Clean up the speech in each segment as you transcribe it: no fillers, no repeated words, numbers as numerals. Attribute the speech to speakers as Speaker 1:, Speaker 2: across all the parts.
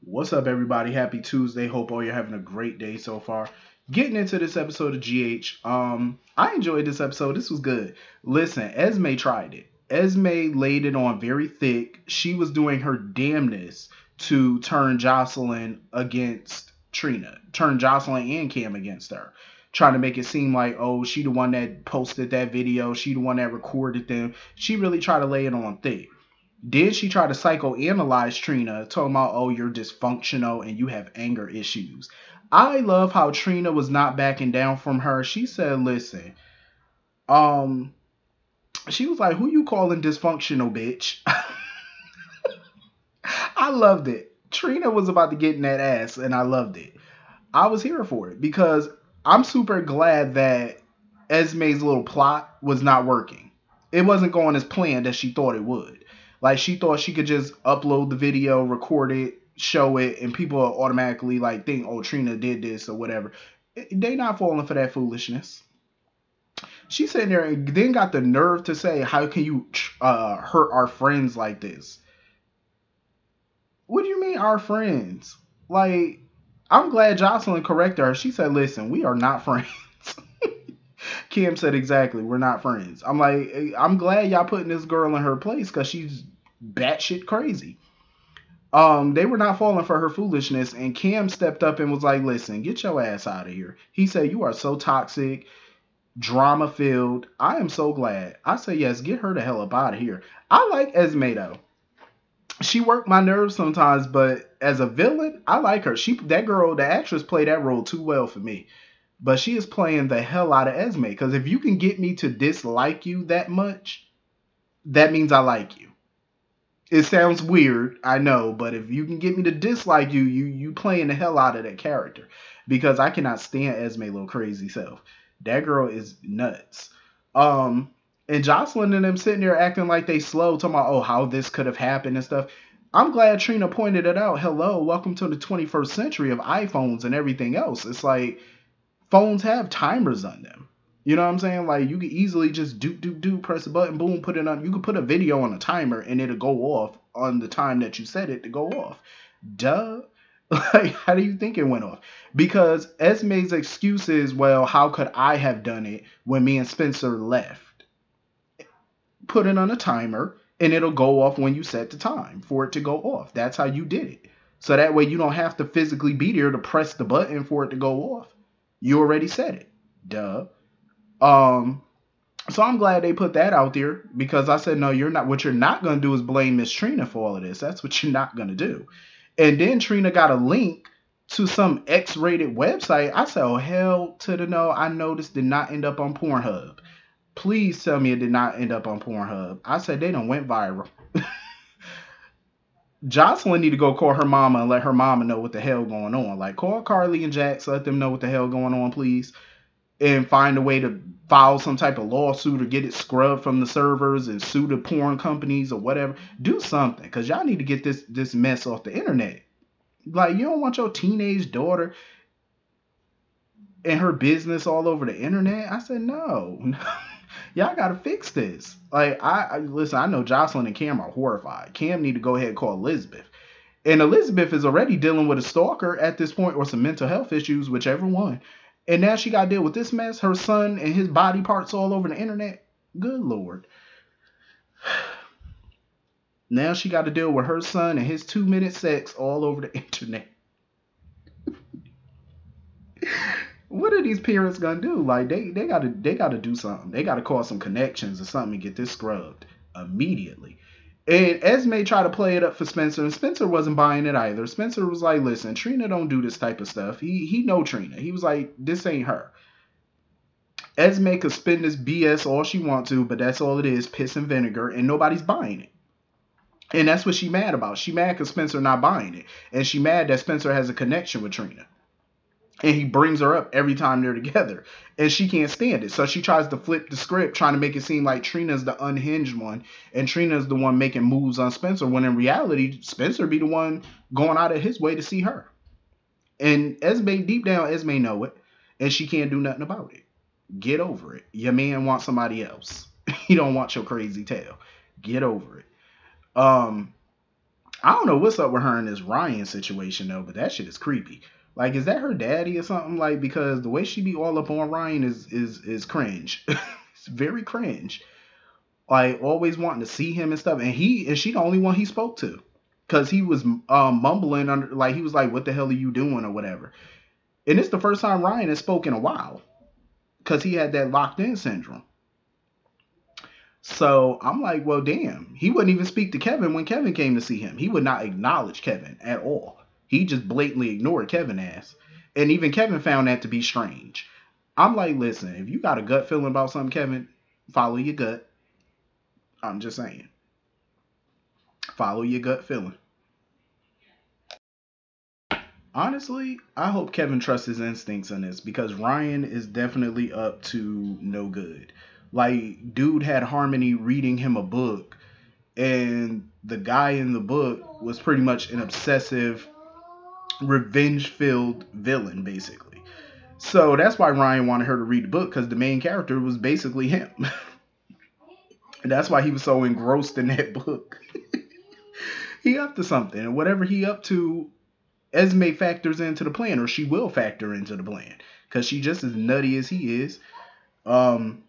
Speaker 1: What's up, everybody? Happy Tuesday. Hope all you're having a great day so far. Getting into this episode of GH. I enjoyed this episode. This was good. Listen, Esme tried it. Esme laid it on very thick. She was doing her damnness to turn Jocelyn against Trina, turn Jocelyn and Cam against her, trying to make it seem like, oh, she the one that posted that video, she the one that recorded them. She really tried to lay it on thick. Did she try to psychoanalyze Trina, talking about, oh, you're dysfunctional and you have anger issues? I love how Trina was not backing down from her. She said, listen, um, she was like, who you calling dysfunctional, bitch? I loved it. Trina was about to get in that ass, and I loved it. I was here for it because I'm super glad that Esme's little plot was not working. It wasn't going as planned as she thought it would. Like she thought she could just upload the video, record it, show it, and people will automatically like think, "Oh, Trina did this or whatever." They not falling for that foolishness. She sitting there and then got the nerve to say, "How can you hurt our friends like this?" What do you mean, our friends? Like, I'm glad Jocelyn corrected her. She said, "Listen, we are not friends." Kim said exactly, we're not friends. I'm like, I'm glad y'all putting this girl in her place because she's batshit crazy. They were not falling for her foolishness, and Cam stepped up and was like, listen, get your ass out of here. He said, you are so toxic, drama filled. I am so glad. I say, yes, get her the hell up out of here. I like Esme though. She worked my nerves sometimes, but as a villain, I like her. That girl, the actress, played that role too well for me. But she is playing the hell out of Esme. Because if you can get me to dislike you that much, that means I like you. It sounds weird, I know, but if you can get me to dislike you, you playing the hell out of that character. Because I cannot stand Esme little crazy self. That girl is nuts. Um, and Jocelyn and them sitting there acting like they slow, talking about, oh, how this could have happened and stuff. I'm glad Trina pointed it out. Hello, welcome to the 21st century of iPhones and everything else. It's like phones have timers on them. You know what I'm saying? Like you could easily just do press a button, boom, put it on. You could put a video on a timer and it'll go off on the time that you set it to go off. Duh. Like, how do you think it went off? Because Esme's excuse is, well, how could I have done it when me and Spencer left? Put it on a timer and it'll go off when you set the time for it to go off. That's how you did it. So that way you don't have to physically be there to press the button for it to go off. You already said it. Duh. Um, so I'm glad they put that out there because I said, no, you're not. What you're not going to do is blame Miss Trina for all of this. That's what you're not going to do. And then Trina got a link to some X-rated website. I said, oh, hell to the no. I know this did not end up on Pornhub. Please tell me it did not end up on Pornhub. I said, they done went viral. Jocelyn need to go call her mama and let her mama know what the hell going on. Like, call Carly and Jax, let them know what the hell going on, please. And find a way to file some type of lawsuit or get it scrubbed from the servers and sue the porn companies or whatever. Do something, because y'all need to get this mess off the internet. Like, you don't want your teenage daughter and her business all over the internet. I said, no. Y'all gotta fix this. Like, I listen, I know Jocelyn and Cam are horrified. Cam need to go ahead and call Elizabeth. And Elizabeth is already dealing with a stalker at this point or some mental health issues, whichever one. And now she got to deal with this mess, her son and his body parts all over the internet. Good Lord. Now she got to deal with her son and his 2-minute sex all over the internet. What are these parents gonna do? Like they gotta do something. They gotta call some connections or something and get this scrubbed immediately. And Esme tried to play it up for Spencer, and Spencer wasn't buying it either. Spencer was like, listen, Trina don't do this type of stuff. He know Trina. He was like, this ain't her. Esme could spin this BS all she want to, but that's all it is, piss and vinegar, and nobody's buying it. And that's what she mad about. She mad because Spencer not buying it. And she mad that Spencer has a connection with Trina. And he brings her up every time they're together. And she can't stand it. So she tries to flip the script, trying to make it seem like Trina's the unhinged one. And Trina's the one making moves on Spencer, when in reality, Spencer be the one going out of his way to see her. And Esme, deep down, Esme know it. And she can't do nothing about it. Get over it. Your man wants somebody else. He don't want your crazy tail. Get over it. Um, I don't know what's up with her in this Ryan situation though, but that shit is creepy. Like, is that her daddy or something? Like, because the way she be all up on Ryan is cringe. It's very cringe. Like, always wanting to see him and stuff, and she the only one he spoke to, cause he was mumbling under, like he was like, "What the hell are you doing?" or whatever. And it's the first time Ryan has spoken in a while, cause he had that locked in syndrome. So I'm like, well, damn. He wouldn't even speak to Kevin when Kevin came to see him. He would not acknowledge Kevin at all. He just blatantly ignored Kevin ass. And even Kevin found that to be strange. I'm like, listen, if you got a gut feeling about something, Kevin, follow your gut. I'm just saying. Follow your gut feeling. Honestly, I hope Kevin trusts his instincts on this because Ryan is definitely up to no good. Like, dude had Harmony reading him a book, and the guy in the book was pretty much an obsessive, revenge filled villain, basically. So that's why Ryan wanted her to read the book because the main character was basically him. And that's why he was so engrossed in that book. He up to something, and whatever he up to, Esme factors into the plan, or she will factor into the plan, because she just as nutty as he is. Um,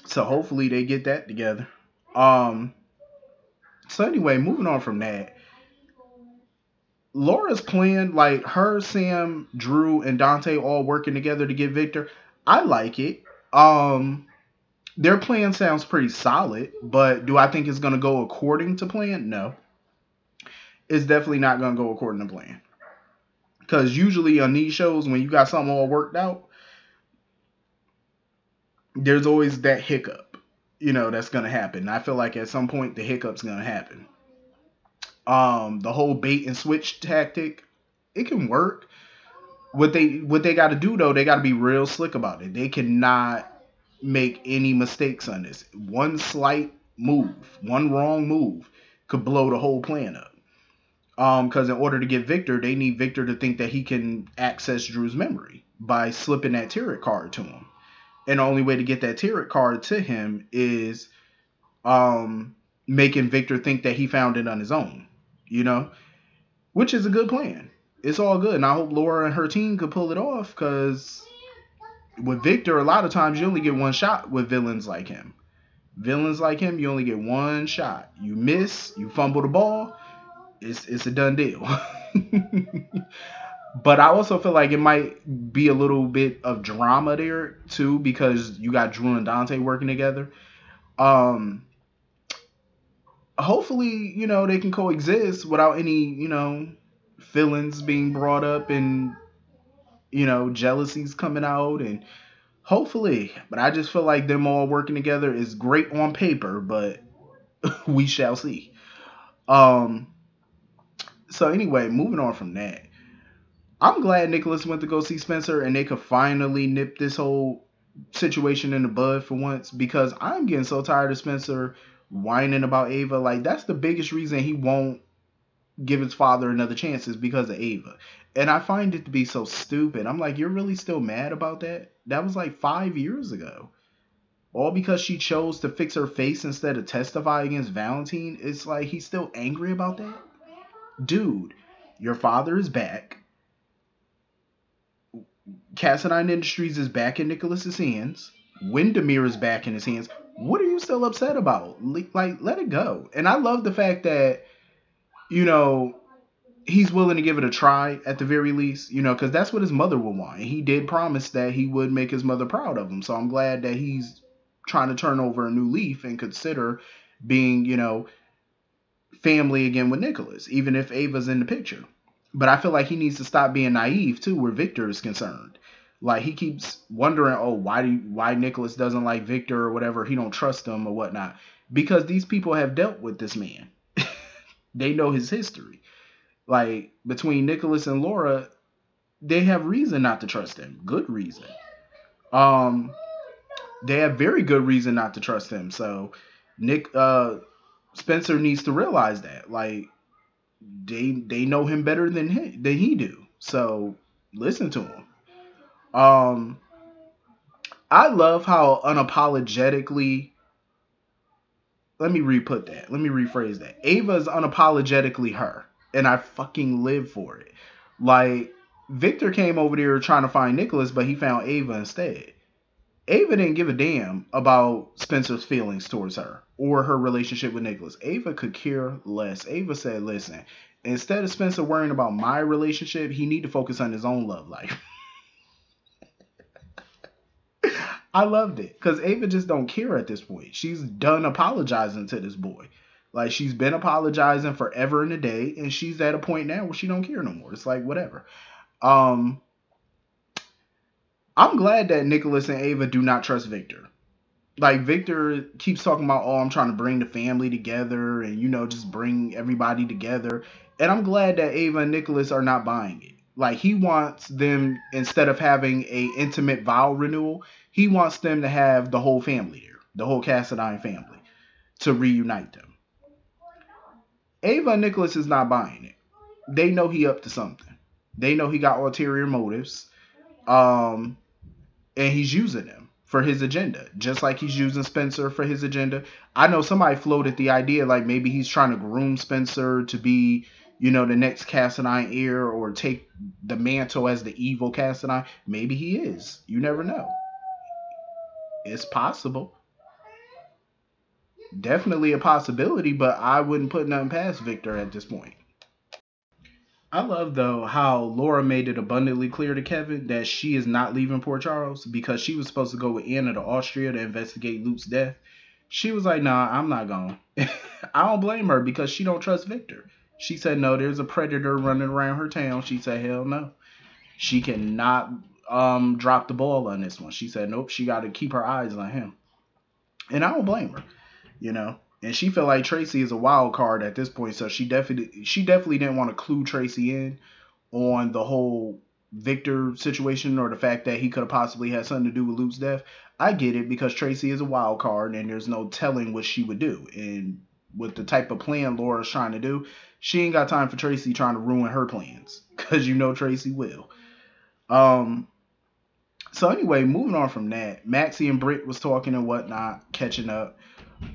Speaker 1: so hopefully they get that together. Um, so anyway, moving on from that, Laura's plan, like her, Sam, Drew, and Dante all working together to get Victor, I like it. Um, their plan sounds pretty solid, but do I think it's gonna go according to plan? No, it's definitely not gonna go according to plan. Because usually on these shows, when you got something all worked out, there's always that hiccup, that's gonna happen. I feel like at some point the hiccup's gonna happen. The whole bait and switch tactic, it can work. What they got to do though, they got to be real slick about it. They cannot make any mistakes on this. One slight move, one wrong move, could blow the whole plan up. Because in order to get Victor, they need Victor to think that he can access Drew's memory by slipping that tarot card to him. And the only way to get that tarot card to him is making Victor think that he found it on his own, you know, which is a good plan. It's all good. And I hope Laura and her team could pull it off because with Victor, a lot of times you only get one shot with villains like him. Villains like him, you only get one shot. You miss, you fumble the ball, it's a done deal. But I also feel like it might be a little bit of drama there too because you got Drew and Dante working together. Um, hopefully, they can coexist without any, feelings being brought up and, jealousies coming out and hopefully. But I just feel like them all working together is great on paper, but we shall see. Um, so anyway, moving on from that. I'm glad Nicholas went to go see Spencer and they could finally nip this whole situation in the bud for once because I'm getting so tired of Spencer whining about Ava. Like, that's the biggest reason he won't give his father another chance is because of Ava. And I find it to be so stupid. I'm like, you're really still mad about that? That was like 5 years ago. All because she chose to fix her face instead of testify against Valentine. It's like he's still angry about that? Dude, your father is back. Cassadine Industries is back in Nicholas's hands. Windermere is back in his hands. What are you still upset about? Like, let it go. And I love the fact that, he's willing to give it a try at the very least, because that's what his mother would want. And he did promise that he would make his mother proud of him. So I'm glad that he's trying to turn over a new leaf and consider being, family again with Nicholas, even if Ava's in the picture. But I feel like he needs to stop being naive too, where Victor is concerned. Like he keeps wondering, oh, why Nicholas doesn't like Victor or whatever. He don't trust him or whatnot. Because these people have dealt with this man. They know his history. Like between Nicholas and Laura, they have reason not to trust him. Good reason. They have very good reason not to trust him. So Spencer needs to realize that. Like they know him better than he do. So listen to him. I love how unapologetically let me re-put that. Let me rephrase that. Ava is unapologetically her, and I fucking live for it. Like, Victor came over there trying to find Nicholas, but he found Ava instead. Ava didn't give a damn about Spencer's feelings towards her or her relationship with Nicholas. Ava could care less. Ava said, listen, instead of Spencer worrying about my relationship, he need to focus on his own love life. I loved it because Ava just don't care at this point. She's done apologizing to this boy. Like, she's been apologizing forever and a day, and she's at a point now where she don't care no more. It's like, whatever. Um, I'm glad that Nicholas and Ava do not trust Victor. Like, Victor keeps talking about, oh, I'm trying to bring the family together and, just bring everybody together. And I'm glad that Ava and Nicholas are not buying it. Like, he wants them, instead of having a intimate vow renewal, he wants them to have the whole family there, the whole Cassadine family, to reunite them. Ava and Nicholas is not buying it. They know he up to something. They know he got ulterior motives. And he's using them for his agenda, just like he's using Spencer for his agenda. I know somebody floated the idea like maybe he's trying to groom Spencer to be, the next Cassadine heir or take the mantle as the evil Cassadine. Maybe he is. You never know. It's possible. Definitely a possibility, but I wouldn't put nothing past Victor at this point. I love though how Laura made it abundantly clear to Kevin that she is not leaving Port Charles because she was supposed to go with Anna to Austria to investigate Luke's death. She was like, "Nah, I'm not going." I don't blame her because she don't trust Victor. She said, "No, there's a predator running around her town." She said, "Hell no." She cannot drop the ball on this one. She said, "Nope." She got to keep her eyes on him, and I don't blame her. You know. And she felt like Tracy is a wild card at this point, so she definitely didn't want to clue Tracy in on the whole Victor situation or the fact that he could have possibly had something to do with Luke's death. I get it because Tracy is a wild card and there's no telling what she would do. And with the type of plan Laura's trying to do, she ain't got time for Tracy trying to ruin her plans because Tracy will. Um. So anyway, moving on from that, Maxie and Britt was talking and whatnot, catching up.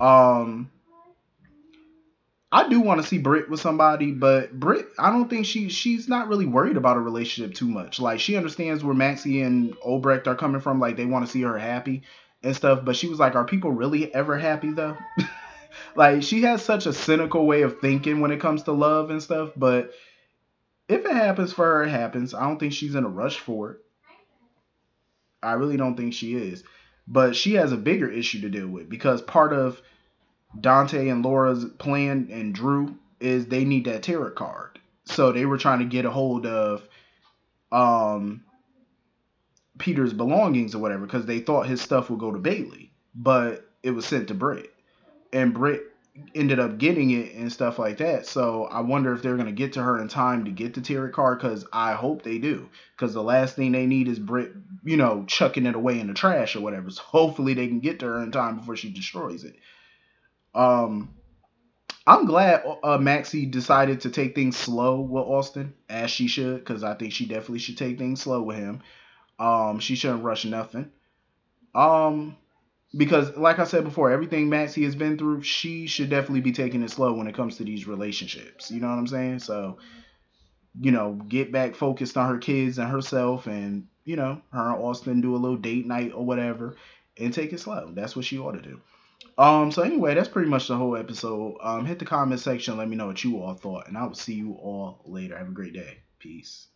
Speaker 1: Um. I do want to see Britt with somebody, but Britt, I don't think she's not really worried about a relationship too much. Like, she understands where Maxie and Obrecht are coming from. Like, they want to see her happy and stuff. But she was like, are people really ever happy though? Like, she has such a cynical way of thinking when it comes to love and stuff. But if it happens for her, it happens. I don't think she's in a rush for it. I really don't think she is. But she has a bigger issue to deal with because part of Dante and Laura's plan and Drew is they need that tarot card. So they were trying to get a hold of um Peter's belongings or whatever because they thought his stuff would go to Bailey, but it was sent to Britt. And Britt ended up getting it and stuff like that. So I wonder if they're going to get to her in time to get the tarot card because I hope they do. Because the last thing they need is Britt, chucking it away in the trash or whatever. So hopefully they can get to her in time before she destroys it. Um, I'm glad Maxie decided to take things slow with Austin, as she should, because I think she definitely should take things slow with him. She shouldn't rush nothing. Um, because like I said before, everything Maxie has been through, she should definitely be taking it slow when it comes to these relationships. You know what I'm saying? So, get back focused on her kids and herself, and her and Austin do a little date night or whatever, and take it slow. That's what she ought to do. So anyway, that's pretty much the whole episode. Hit the comment section, let me know what you all thought, and I will see you all later. Have a great day. Peace.